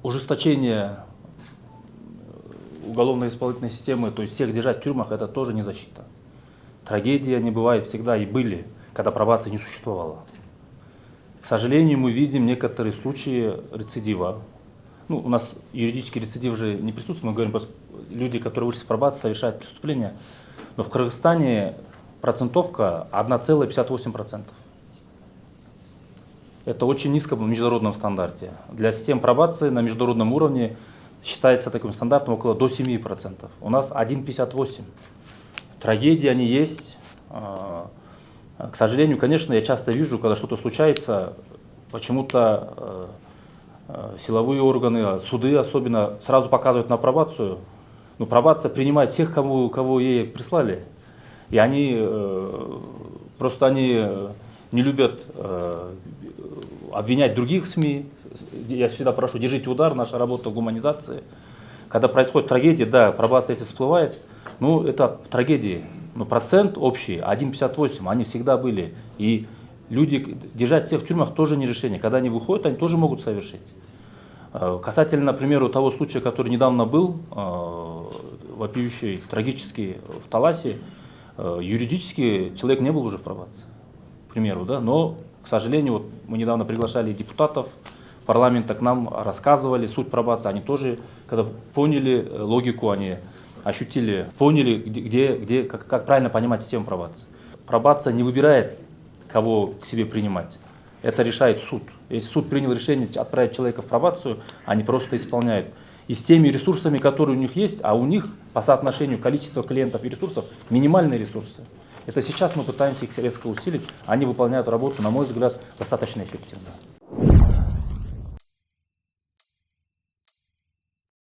Ужесточение уголовно-исполнительной системы, то есть всех держать в тюрьмах, это тоже не защита. Трагедии они бывают всегда и были, когда пробации не существовало. К сожалению, мы видим некоторые случаи рецидива. Ну, у нас юридический рецидив же не присутствует, мы говорим, просто люди, которые вышли с пробации, совершают преступления. Но в Кыргызстане процентовка 1,58%. Это очень низко в международном стандарте. Для систем пробации на международном уровне считается таким стандартом около до 7%. У нас 1,58%. Трагедии они есть. К сожалению, конечно, я часто вижу, когда что-то случается, почему-то силовые органы, суды особенно, сразу показывают на пробацию. Но пробация принимает всех, кого ей прислали. И они не любят обвинять других СМИ. Я всегда прошу, держите удар, наша работа в гуманизации. Когда происходит трагедия, да, пробация если всплывает, ну это трагедии. Но процент общий 1,58, они всегда были. И люди, держать всех в тюрьмах тоже не решение. Когда они выходят, они тоже могут совершить. Касательно, например, того случая, который недавно был, вопиющий, трагический в Таласе, юридически человек не был уже в пробации, к примеру, да, но, к сожалению, вот мы недавно приглашали депутатов парламента, к нам рассказывали суть пробации, они тоже, когда поняли логику, они ощутили, поняли, как правильно понимать систему пробации. Пробация не выбирает, кого к себе принимать, это решает суд. Если суд принял решение отправить человека в пробацию, они просто исполняют. И с теми ресурсами, которые у них есть, а у них по соотношению количества клиентов и ресурсов минимальные ресурсы. Это сейчас мы пытаемся их резко усилить, они выполняют работу, на мой взгляд, достаточно эффективно.